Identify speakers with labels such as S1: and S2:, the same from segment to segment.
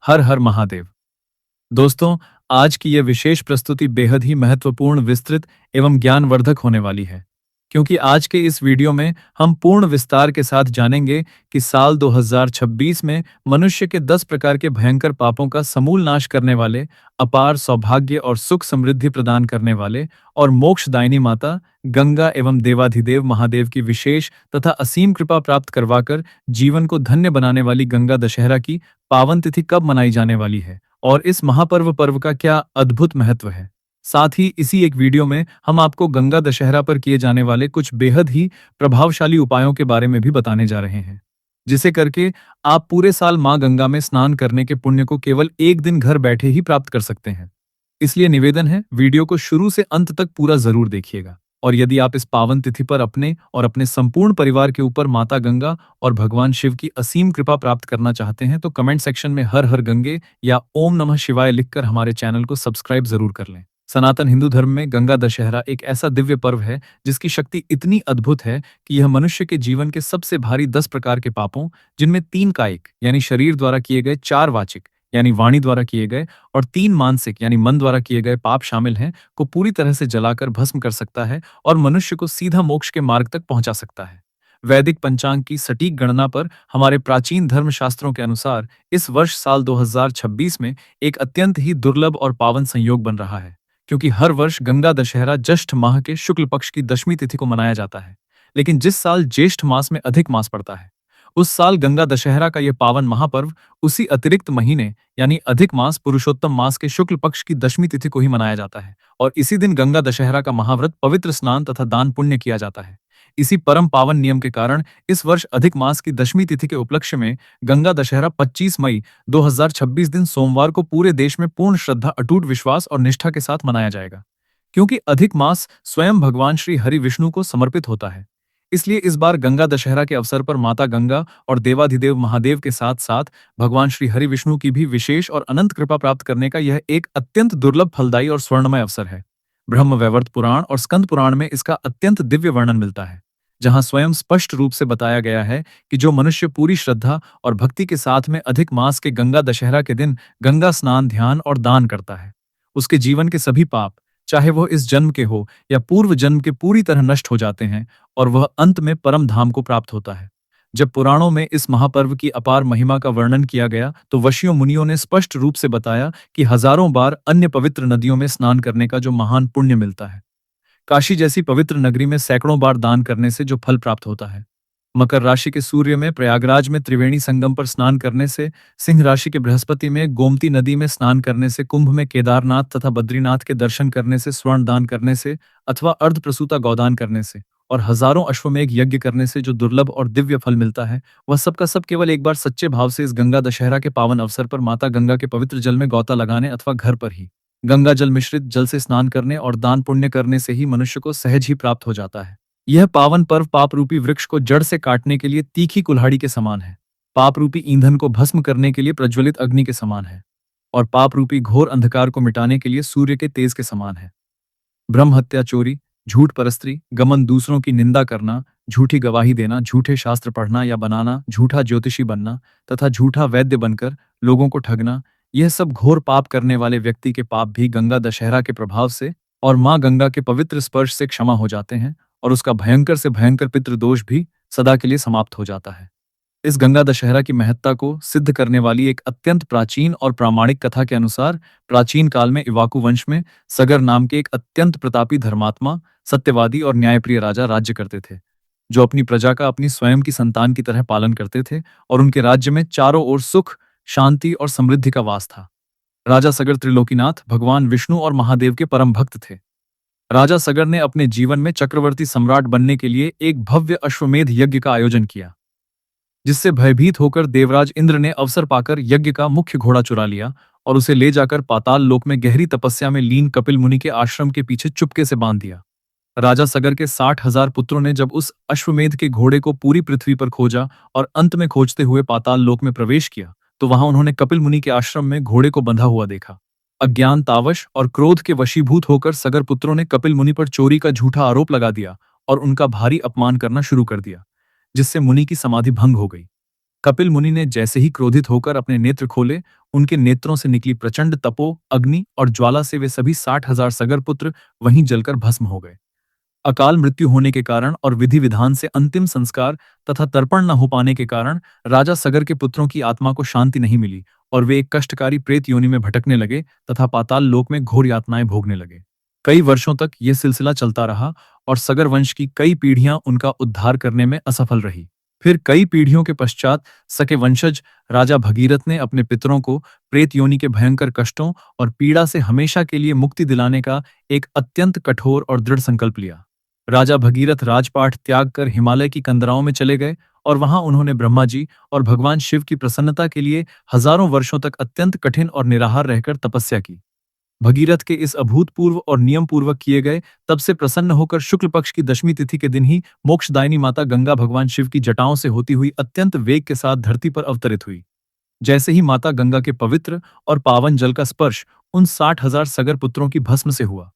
S1: हर हर महादेव। दोस्तों, आज की यह विशेष प्रस्तुति बेहद ही महत्वपूर्ण, विस्तृत एवं ज्ञानवर्धक होने वाली है, क्योंकि आज के इस वीडियो में हम पूर्ण विस्तार के साथ जानेंगे कि साल 2026 में मनुष्य के 10 प्रकार के भयंकर पापों का समूल नाश करने वाले, अपार सौभाग्य और सुख समृद्धि प्रदान करने वाले और मोक्षदायिनी माता गंगा एवं देवाधिदेव महादेव की विशेष तथा असीम कृपा प्राप्त करवाकर जीवन को धन्य बनाने वाली गंगा दशहरा की पावन तिथि कब मनाई जाने वाली है और इस महापर्व का क्या अद्भुत महत्व है। साथ ही इसी एक वीडियो में हम आपको गंगा दशहरा पर किए जाने वाले कुछ बेहद ही प्रभावशाली उपायों के बारे में भी बताने जा रहे हैं, जिसे करके आप पूरे साल मां गंगा में स्नान करने के पुण्य को केवल एक दिन घर बैठे ही प्राप्त कर सकते हैं। इसलिए निवेदन है, वीडियो को शुरू से अंत तक पूरा जरूर देखिएगा। और यदि आप इस पावन तिथि पर अपने और अपने संपूर्ण परिवार के ऊपर माता गंगा और भगवान शिव की असीम कृपा प्राप्त करना चाहते हैं तो कमेंट सेक्शन में हर हर गंगे या ओम नमः शिवाय लिखकर हमारे चैनल को सब्सक्राइब जरूर कर लें। सनातन हिंदू धर्म में गंगा दशहरा एक ऐसा दिव्य पर्व है जिसकी शक्ति इतनी अद्भुत है कि यह मनुष्य के जीवन के सबसे भारी 10 प्रकार के पापों, जिनमें 3 कायिक यानी शरीर द्वारा किए गए, 4 वाचिक यानी वाणी द्वारा किए गए और 3 मानसिक यानी मन द्वारा किए गए पाप शामिल हैं, को पूरी तरह से जलाकर भस्म कर सकता है और मनुष्य को सीधा मोक्ष के मार्ग तक पहुंचा सकता है। वैदिक पंचांग की सटीक गणना पर हमारे प्राचीन धर्मशास्त्रों के अनुसार इस वर्ष साल 2026 में एक अत्यंत ही दुर्लभ और पावन संयोग बन रहा है, क्योंकि हर वर्ष गंगा दशहरा ज्येष्ठ माह के शुक्ल पक्ष की दशमी तिथि को मनाया जाता है। लेकिन जिस साल ज्येष्ठ मास में अधिक मास पड़ता है, उस साल गंगा दशहरा का यह पावन महापर्व उसी अतिरिक्त महीने यानी अधिक मास पुरुषोत्तम मास के शुक्ल पक्ष की दशमी तिथि को ही मनाया जाता है और इसी दिन गंगा दशहरा का महाव्रत, पवित्र स्नान तथा दान पुण्य किया जाता है। इसी परम पावन नियम के कारण इस वर्ष अधिक मास की दशमी तिथि के उपलक्ष्य में गंगा दशहरा 25 मई 2026 दिन सोमवार को पूरे देश में पूर्ण श्रद्धा, अटूट विश्वास और निष्ठा के साथ मनाया जाएगा। क्योंकि अधिक मास स्वयं भगवान श्री हरि विष्णु को समर्पित होता है, इसलिए इस बार गंगा दशहरा के अवसर पर माता गंगा और देवाधिदेव महादेव के साथ साथ भगवान श्री हरि विष्णु की भी विशेष और अनंत कृपा प्राप्त करने का यह एक अत्यंत दुर्लभ, फलदायी और स्वर्णमय अवसर है। ब्रह्म वैवर्त पुराण और स्कंद पुराण में इसका अत्यंत दिव्य वर्णन मिलता है, जहां स्वयं स्पष्ट रूप से बताया गया है कि जो मनुष्य पूरी श्रद्धा और भक्ति के साथ में अधिक मास के गंगा दशहरा के दिन गंगा स्नान, ध्यान और दान करता है, उसके जीवन के सभी पाप, चाहे वह इस जन्म के हो या पूर्व जन्म के, पूरी तरह नष्ट हो जाते हैं और वह अंत में परम धाम को प्राप्त होता है। जब पुराणों में इस महापर्व की अपार महिमा का वर्णन किया गया तो वशियों मुनियों ने स्पष्ट रूप से बताया कि हजारों बार अन्य पवित्र नदियों में स्नान करने का जो महान पुण्य मिलता है, काशी जैसी पवित्र नगरी में सैकड़ों बार दान करने से जो फल प्राप्त होता है, मकर राशि के सूर्य में प्रयागराज में त्रिवेणी संगम पर स्नान करने से, सिंह राशि के बृहस्पति में गोमती नदी में स्नान करने से, कुंभ में केदारनाथ तथा बद्रीनाथ के दर्शन करने से, स्वर्ण दान करने से अथवा अर्ध प्रसूता गौदान करने से और हजारों अश्वमेघ यज्ञ करने से जो दुर्लभ और दिव्य फल मिलता है, वह सबका सब केवल एक बार सच्चे भाव से इस गंगा दशहरा के पावन अवसर पर माता गंगा के पवित्र जल में गोता लगाने अथवा घर पर ही गंगा जल मिश्रित जल से स्नान करने और दान पुण्य करने से ही मनुष्य को सहज ही प्राप्त हो जाता है। यह पावन पर्व पाप रूपी वृक्ष को जड़ से काटने के लिए तीखी कुल्हाड़ी के समान है, पाप रूपी ईंधन को भस्म करने के लिए प्रज्वलित अग्नि के समान है और पाप रूपी घोर अंधकार को मिटाने के लिए सूर्य के तेज के समान है। ब्रह्म हत्या, चोरी, झूठ परस्त्री, गमन, दूसरों की निंदा करना, झूठी गवाही देना, झूठे शास्त्र पढ़ना या बनाना, झूठा ज्योतिषी बनना तथा झूठा वैद्य बनकर लोगों को ठगना, यह सब घोर पाप करने वाले व्यक्ति के पाप भी गंगा दशहरा के प्रभाव से और मां गंगा के पवित्र स्पर्श से क्षमा हो जाते हैं और उसका भयंकर से भयंकर पितृदोष भी सदा के लिए समाप्त हो जाता है। इस गंगा दशहरा की महत्ता को सिद्ध करने वाली एक अत्यंत प्राचीन और प्रामाणिक कथा के अनुसार, प्राचीन काल में इवाकू वंश में सगर नाम के एक अत्यंत प्रतापी, धर्मात्मा, सत्यवादी और न्यायप्रिय राजा राज्य करते थे, जो अपनी प्रजा का अपनी स्वयं की संतान की तरह पालन करते थे और उनके राज्य में चारों ओर सुख, शांति और समृद्धि का वास था। राजा सगर त्रिलोकीनाथ, भगवान विष्णु और महादेव के परम भक्त थे। राजा सगर ने अपने जीवन में चक्रवर्ती सम्राट बनने के लिए एक भव्य अश्वमेध यज्ञ का आयोजन किया, जिससे भयभीत होकर देवराज इंद्र ने अवसर पाकर यज्ञ का मुख्य घोड़ा चुरा लिया और उसे ले जाकर पाताल लोक में गहरी तपस्या में लीन कपिल मुनि के आश्रम के पीछे चुपके से बांध दिया। राजा सगर के 60,000 पुत्रों ने जब उस अश्वमेध के घोड़े को पूरी पृथ्वी पर खोजा और अंत में खोजते हुए पाताल लोक में प्रवेश किया, तो वहां उन्होंने कपिल मुनि के आश्रम में घोड़े को बंधा हुआ देखा। अज्ञान, तावश और क्रोध के वशीभूत होकर सगर पुत्रों ने कपिल मुनि पर चोरी का झूठा आरोप लगा दिया और उनका भारी अपमान करना शुरू कर दिया, जिससे मुनि की समाधि भंग हो गई। कपिल मुनि ने जैसे ही क्रोधित होकर अपने नेत्र खोले, उनके नेत्रों से निकली प्रचंड तपो अग्नि और ज्वाला से वे सभी 60,000 सगर पुत्र वहीं जलकर भस्म हो गए। अकाल मृत्यु होने के कारण और विधि विधान से अंतिम संस्कार तथा तर्पण न हो पाने के कारण राजा सगर के पुत्रों की आत्मा को शांति नहीं मिली और वे एक कष्टकारी प्रेत योनि में भटकने लगे तथा पाताल लोक में घोर यातनाएं भोगने लगे। कई वर्षों तक यह सिलसिला चलता रहा और सगर वंश की कई पीढ़ियां उनका उद्धार करने में असफल रही। फिर कई पीढ़ियों के पश्चात सके वंशज राजा भगीरथ ने अपने पितरों को प्रेत योनि के भयंकर कष्टों और पीड़ा से हमेशा के लिए मुक्ति दिलाने का एक अत्यंत कठोर और दृढ़ संकल्प लिया। राजा भगीरथ राजपाट त्याग कर हिमालय की कंदराओं में चले गए और वहां उन्होंने ब्रह्मा जी और भगवान शिव की प्रसन्नता के लिए हजारों वर्षों तक अत्यंत कठिन और निराहार रहकर तपस्या की। भगीरथ के इस अभूतपूर्व और नियम पूर्वक किए गए तब से प्रसन्न होकर शुक्ल पक्ष की दशमी तिथि के दिन ही मोक्षदायिनी माता गंगा भगवान शिव की जटाओं से होती हुई अत्यंत वेग के साथ धरती पर अवतरित हुई। जैसे ही माता गंगा के पवित्र और पावन जल का स्पर्श उन 60,000 सगर पुत्रों की भस्म से हुआ,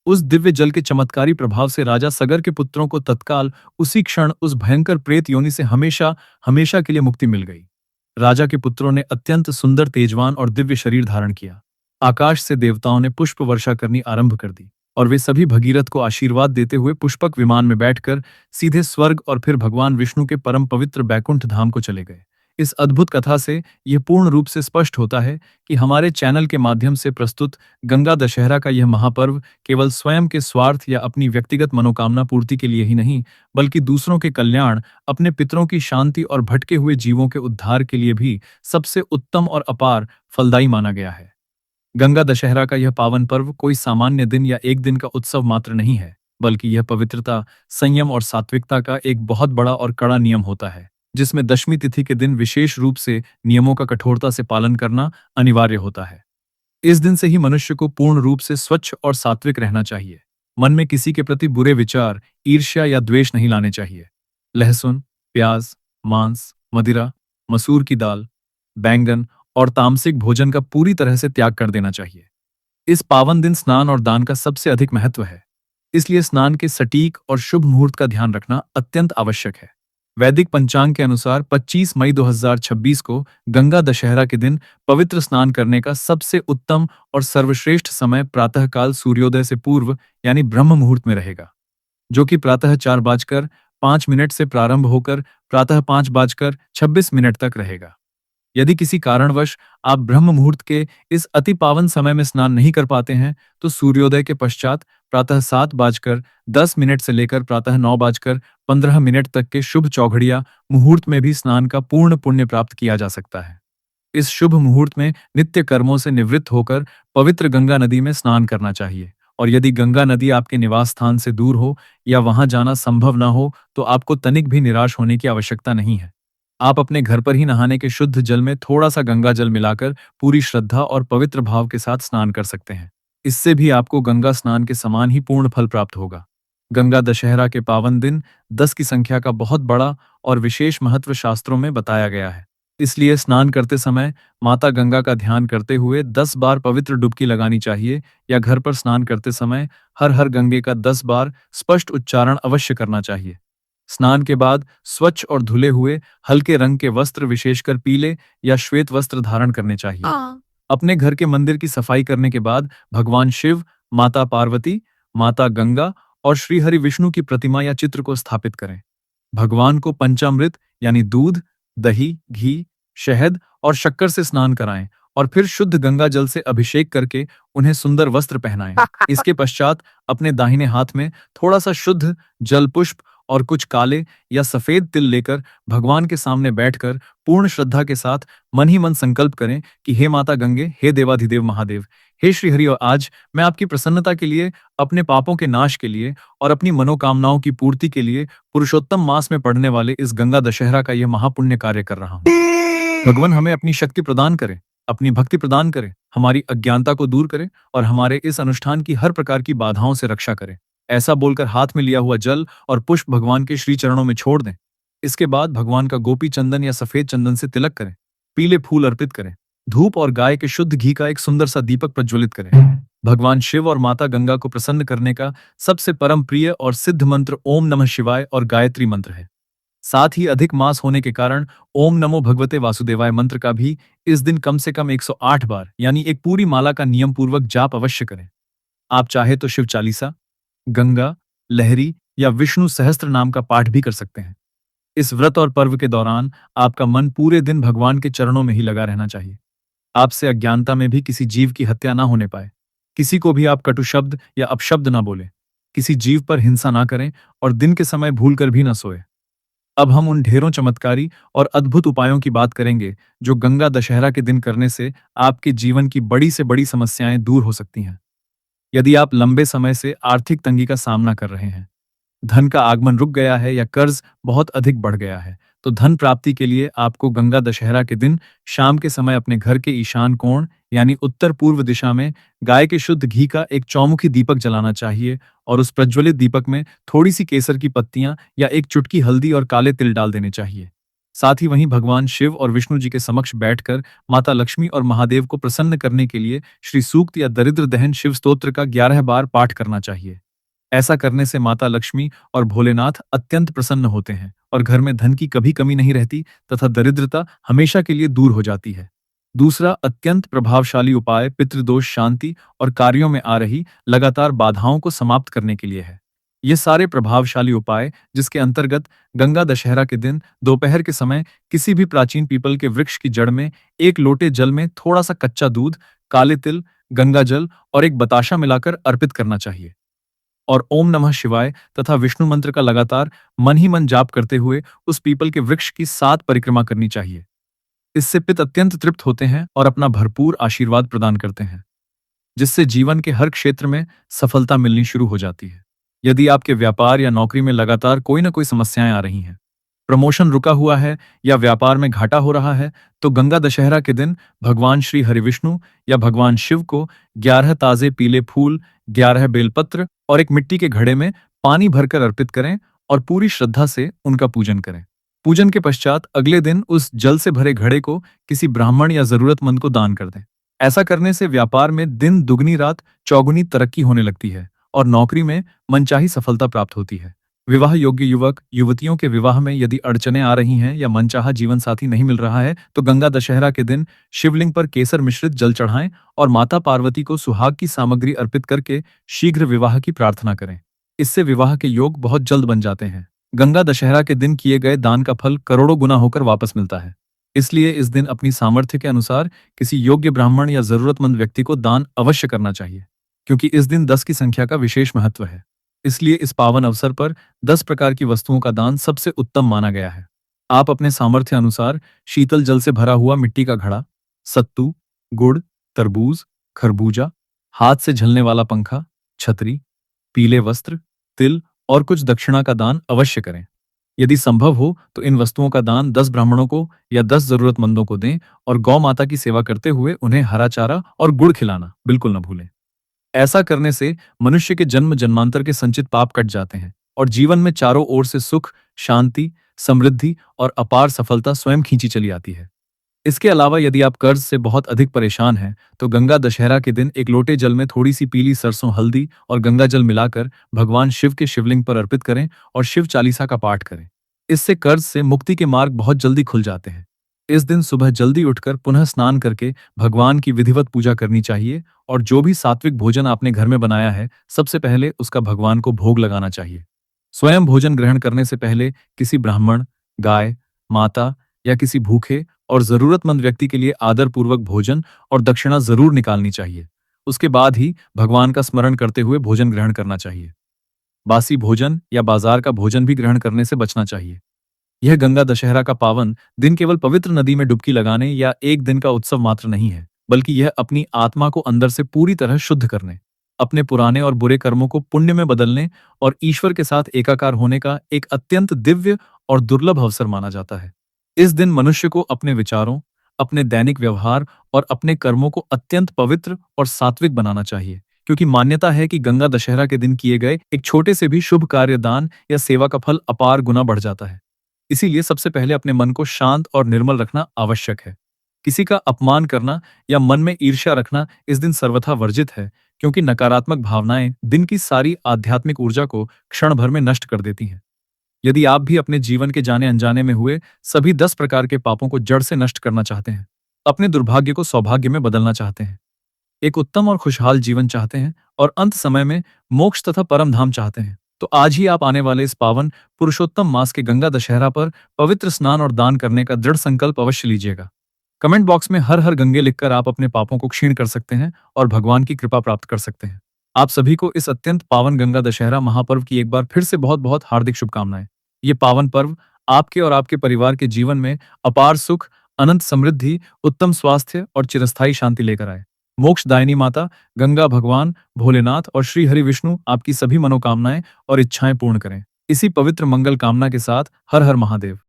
S1: उस दिव्य जल के चमत्कारी प्रभाव से राजा सगर के पुत्रों को तत्काल उसी क्षण उस भयंकर प्रेत योनि से हमेशा हमेशा के लिए मुक्ति मिल गई। राजा के पुत्रों ने अत्यंत सुंदर तेजवान और दिव्य शरीर धारण किया। आकाश से देवताओं ने पुष्प वर्षा करनी आरंभ कर दी और वे सभी भगीरथ को आशीर्वाद देते हुए पुष्पक विमान में बैठकर सीधे स्वर्ग और फिर भगवान विष्णु के परम पवित्र बैकुंठ धाम को चले गए। इस अद्भुत कथा से यह पूर्ण रूप से स्पष्ट होता है कि हमारे चैनल के माध्यम से प्रस्तुत गंगा दशहरा का यह महापर्व केवल स्वयं के स्वार्थ या अपनी व्यक्तिगत मनोकामना पूर्ति के लिए ही नहीं, बल्कि दूसरों के कल्याण, अपने पितरों की शांति और भटके हुए जीवों के उद्धार के लिए भी सबसे उत्तम और अपार फलदायी माना गया है। गंगा दशहरा का यह पावन पर्व कोई सामान्य दिन या एक दिन का उत्सव मात्र नहीं है, बल्कि यह पवित्रता, संयम और सात्विकता का एक बहुत बड़ा और कड़ा नियम होता है, जिसमें दशमी तिथि के दिन विशेष रूप से नियमों का कठोरता से पालन करना अनिवार्य होता है। इस दिन से ही मनुष्य को पूर्ण रूप से स्वच्छ और सात्विक रहना चाहिए। मन में किसी के प्रति बुरे विचार, ईर्ष्या या द्वेष नहीं लाने चाहिए। लहसुन, प्याज, मांस, मदिरा, मसूर की दाल, बैंगन और तामसिक भोजन का पूरी तरह से त्याग कर देना चाहिए। इस पावन दिन स्नान और दान का सबसे अधिक महत्व है, इसलिए स्नान के सटीक और शुभ मुहूर्त का ध्यान रखना अत्यंत आवश्यक है। वैदिक पंचांग के अनुसार 25 मई 2026 को गंगा दशहरा के दिन पवित्र स्नान करने का सबसे उत्तम और सर्वश्रेष्ठ समय प्रातःकाल सूर्योदय से पूर्व यानी ब्रह्म मुहूर्त में रहेगा, जो कि प्रातः 4:05 से प्रारंभ होकर प्रातः 5:26 तक रहेगा। यदि किसी कारणवश आप ब्रह्म मुहूर्त के इस अति पावन समय में स्नान नहीं कर पाते हैं, तो सूर्योदय के पश्चात प्रातः 7:10 से लेकर प्रातः 9:15 तक के शुभ चौघड़िया मुहूर्त में भी स्नान का पूर्ण पुण्य प्राप्त किया जा सकता है। इस शुभ मुहूर्त में नित्य कर्मों से निवृत्त होकर पवित्र गंगा नदी में स्नान करना चाहिए, और यदि गंगा नदी आपके निवास स्थान से दूर हो या वहां जाना संभव न हो, तो आपको तनिक भी निराश होने की आवश्यकता नहीं है। आप अपने घर पर ही नहाने के शुद्ध जल में थोड़ा सा गंगा जल मिलाकर पूरी श्रद्धा और पवित्र भाव के साथ स्नान कर सकते हैं। इससे भी आपको गंगा स्नान के समान ही पूर्ण फल प्राप्त होगा। गंगा दशहरा के पावन दिन 10 की संख्या का बहुत बड़ा और विशेष महत्व शास्त्रों में बताया गया है। इसलिए स्नान करते समय माता गंगा का ध्यान करते हुए 10 बार पवित्र डुबकी लगानी चाहिए, या घर पर स्नान करते समय हर हर गंगे का 10 बार स्पष्ट उच्चारण अवश्य करना चाहिए। स्नान के बाद स्वच्छ और धुले हुए हल्के रंग के वस्त्र, विशेषकर पीले या श्वेत वस्त्र धारण करने चाहिए। अपने घर के मंदिर की सफाई करने के बाद भगवान शिव, माता पार्वती, माता गंगा और श्री हरि विष्णु की प्रतिमा या चित्र को स्थापित करें। भगवान को पंचामृत यानी दूध, दही, घी, शहद और शक्कर से स्नान कराएं और फिर शुद्ध गंगा जल से अभिषेक करके उन्हें सुंदर वस्त्र पहनाएं। इसके पश्चात अपने दाहिने हाथ में थोड़ा सा शुद्ध जल पुष्प और कुछ काले या सफेद तिल लेकर भगवान के सामने बैठकर पूर्ण श्रद्धा के साथ मन ही मन संकल्प करें कि हे माता गंगे, हे देवाधिदेव महादेव, हे श्रीहरि, और आज मैं आपकी प्रसन्नता के लिए, अपने पापों के नाश के लिए और अपनी मनोकामनाओं की पूर्ति के लिए पुरुषोत्तम मास में पड़ने वाले इस गंगा दशहरा का यह महापुण्य कार्य कर रहा हूँ। भगवान हमें अपनी शक्ति प्रदान करे, अपनी भक्ति प्रदान करे, हमारी अज्ञानता को दूर करे और हमारे इस अनुष्ठान की हर प्रकार की बाधाओं से रक्षा करे। ऐसा बोलकर हाथ में लिया हुआ जल और पुष्प भगवान के श्री चरणों में छोड़ दें। इसके बाद भगवान का गोपी चंदन या सफेद चंदन से तिलक करें, पीले फूल अर्पित करें, धूप और गाय के शुद्ध घी का एक सुंदर सा दीपक प्रज्वलित करें। भगवान शिव और माता गंगा को प्रसन्न करने का सबसे परम प्रिय और सिद्ध मंत्र ओम नमः शिवाय और गायत्री मंत्र है। साथ ही अधिक मास होने के कारण ओम नमो भगवते वासुदेवाय मंत्र का भी इस दिन कम से कम 108 बार यानी एक पूरी माला का नियम पूर्वक जाप अवश्य करें। आप चाहे तो शिव चालीसा, गंगा, लहरी या विष्णु सहस्त्र नाम का पाठ भी कर सकते हैं। इस व्रत और पर्व के दौरान आपका मन पूरे दिन भगवान के चरणों में ही लगा रहना चाहिए। आपसे अज्ञानता में भी किसी जीव की हत्या ना होने पाए। किसी को भी आप कटु शब्द या अपशब्द ना बोलें। किसी जीव पर हिंसा ना करें और दिन के समय भूलकर भी ना सोए। अब हम उन ढेरों चमत्कारी और अद्भुत उपायों की बात करेंगे जो गंगा दशहरा के दिन करने से आपके जीवन की बड़ी से बड़ी समस्याएं दूर हो सकती हैं। यदि आप लंबे समय से आर्थिक तंगी का सामना कर रहे हैं, धन का आगमन रुक गया है या कर्ज बहुत अधिक बढ़ गया है, तो धन प्राप्ति के लिए आपको गंगा दशहरा के दिन शाम के समय अपने घर के ईशान कोण यानी उत्तर पूर्व दिशा में गाय के शुद्ध घी का एक चौमुखी दीपक जलाना चाहिए और उस प्रज्वलित दीपक में थोड़ी सी केसर की पत्तियां या एक चुटकी हल्दी और काले तिल डाल देने चाहिए। साथ ही वहीं भगवान शिव और विष्णु जी के समक्ष बैठकर माता लक्ष्मी और महादेव को प्रसन्न करने के लिए श्री सूक्त या दरिद्र दहन शिव स्तोत्र का 11 बार पाठ करना चाहिए। ऐसा करने से माता लक्ष्मी और भोलेनाथ अत्यंत प्रसन्न होते हैं और घर में धन की कभी कमी नहीं रहती तथा दरिद्रता हमेशा के लिए दूर हो जाती है। दूसरा अत्यंत प्रभावशाली उपाय पितृदोष शांति और कार्यों में आ रही लगातार बाधाओं को समाप्त करने के लिए है। ये सारे प्रभावशाली उपाय जिसके अंतर्गत गंगा दशहरा के दिन दोपहर के समय किसी भी प्राचीन पीपल के वृक्ष की जड़ में एक लोटे जल में थोड़ा सा कच्चा दूध, काले तिल, गंगा जल और एक बताशा मिलाकर अर्पित करना चाहिए और ओम नमः शिवाय तथा विष्णु मंत्र का लगातार मन ही मन जाप करते हुए उस पीपल के वृक्ष की 7 परिक्रमा करनी चाहिए। इससे पिता अत्यंत तृप्त होते हैं और अपना भरपूर आशीर्वाद प्रदान करते हैं, जिससे जीवन के हर क्षेत्र में सफलता मिलनी शुरू हो जाती है। यदि आपके व्यापार या नौकरी में लगातार कोई ना कोई समस्याएं आ रही हैं, प्रमोशन रुका हुआ है या व्यापार में घाटा हो रहा है, तो गंगा दशहरा के दिन भगवान श्री हरिविष्णु या भगवान शिव को 11 ताजे पीले फूल, 11 बेलपत्र और एक मिट्टी के घड़े में पानी भरकर अर्पित करें और पूरी श्रद्धा से उनका पूजन करें। पूजन के पश्चात अगले दिन उस जल से भरे घड़े को किसी ब्राह्मण या जरूरतमंद को दान कर दें। ऐसा करने से व्यापार में दिन दुगनी रात चौगुनी तरक्की होने लगती है और नौकरी में मनचाही सफलता प्राप्त होती है। विवाह योग्य युवक युवतियों के विवाह में यदि अड़चने आ रही हैं या मनचाहा जीवन साथी नहीं मिल रहा है, तो गंगा दशहरा के दिन शिवलिंग पर केसर मिश्रित जल चढ़ाएं और माता पार्वती को सुहाग की सामग्री अर्पित करके शीघ्र विवाह की प्रार्थना करें। इससे विवाह के योग बहुत जल्द बन जाते हैं। गंगा दशहरा के दिन किए गए दान का फल करोड़ों गुना होकर वापस मिलता है। इसलिए इस दिन अपनी सामर्थ्य के अनुसार किसी योग्य ब्राह्मण या जरूरतमंद व्यक्ति को दान अवश्य करना चाहिए, क्योंकि इस दिन 10 की संख्या का विशेष महत्व है। इसलिए इस पावन अवसर पर 10 प्रकार की वस्तुओं का दान सबसे उत्तम माना गया है। आप अपने सामर्थ्य अनुसार शीतल जल से भरा हुआ मिट्टी का घड़ा, सत्तू, गुड़, तरबूज, खरबूजा, हाथ से झलने वाला पंखा, छतरी, पीले वस्त्र, तिल और कुछ दक्षिणा का दान अवश्य करें। यदि संभव हो तो इन वस्तुओं का दान 10 ब्राह्मणों को या 10 जरूरतमंदों को दें और गौ माता की सेवा करते हुए उन्हें हरा चारा और गुड़ खिलाना बिल्कुल न भूलें। ऐसा करने से मनुष्य के जन्म जन्मांतर के संचित पाप कट जाते हैं और जीवन में चारों ओर से सुख, शांति, समृद्धि और अपार सफलता स्वयं खींची चली आती है। इसके अलावा यदि आप कर्ज से बहुत अधिक परेशान हैं, तो गंगा दशहरा के दिन एक लोटे जल में थोड़ी सी पीली सरसों हल्दी और गंगा जल मिलाकर भगवान शिव के शिवलिंग पर अर्पित करें और शिव चालीसा का पाठ करें। इससे कर्ज से मुक्ति के मार्ग बहुत जल्दी खुल जाते हैं। इस दिन सुबह जल्दी उठकर पुनः स्नान करके भगवान की विधिवत पूजा करनी चाहिए और जो भी सात्विक भोजन आपने घर में बनाया है, सबसे पहले उसका भगवान को भोग लगाना चाहिए। स्वयं भोजन ग्रहण करने से पहले किसी ब्राह्मण, गाय, माता या किसी भूखे और जरूरतमंद व्यक्ति के लिए आदरपूर्वक भोजन और दक्षिणा जरूर निकालनी चाहिए। उसके बाद ही भगवान का स्मरण करते हुए भोजन ग्रहण करना चाहिए। बासी भोजन या बाजार का भोजन भी ग्रहण करने से बचना चाहिए। यह गंगा दशहरा का पावन दिन केवल पवित्र नदी में डुबकी लगाने या एक दिन का उत्सव मात्र नहीं है, बल्कि यह अपनी आत्मा को अंदर से पूरी तरह शुद्ध करने, अपने पुराने और बुरे कर्मों को पुण्य में बदलने और ईश्वर के साथ एकाकार होने का एक अत्यंत दिव्य और दुर्लभ अवसर माना जाता है। इस दिन मनुष्य को अपने विचारों, अपने दैनिक व्यवहार और अपने कर्मों को अत्यंत पवित्र और सात्विक बनाना चाहिए, क्योंकि मान्यता है कि गंगा दशहरा के दिन किए गए एक छोटे से भी शुभ कार्य, दान या सेवा का फल अपार गुना बढ़ जाता है। इसीलिए सबसे पहले अपने मन को शांत और निर्मल रखना आवश्यक है। किसी का अपमान करना या मन में ईर्ष्या रखना इस दिन सर्वथा वर्जित है, क्योंकि नकारात्मक भावनाएं दिन की सारी आध्यात्मिक ऊर्जा को क्षण भर में नष्ट कर देती हैं। यदि आप भी अपने जीवन के जाने अनजाने में हुए सभी 10 प्रकार के पापों को जड़ से नष्ट करना चाहते हैं, अपने दुर्भाग्य को सौभाग्य में बदलना चाहते हैं, एक उत्तम और खुशहाल जीवन चाहते हैं और अंत समय में मोक्ष तथा परम धाम चाहते हैं, तो आज ही आप आने वाले इस पावन पुरुषोत्तम मास के गंगा दशहरा पर पवित्र स्नान और दान करने का दृढ़ संकल्प अवश्य लीजिएगा। कमेंट बॉक्स में हर हर गंगे लिखकर आप अपने पापों को क्षीण कर सकते हैं और भगवान की कृपा प्राप्त कर सकते हैं। आप सभी को इस अत्यंत पावन गंगा दशहरा महापर्व की एक बार फिर से बहुत बहुत हार्दिक शुभकामनाएं। ये पावन पर्व आपके और आपके परिवार के जीवन में अपार सुख, अनंत समृद्धि, उत्तम स्वास्थ्य और चिरस्थायी शांति लेकर आए। मोक्षदायिनी माता गंगा, भगवान भोलेनाथ और श्री हरि विष्णु आपकी सभी मनोकामनाएं और इच्छाएं पूर्ण करें। इसी पवित्र मंगल कामना के साथ हर हर महादेव।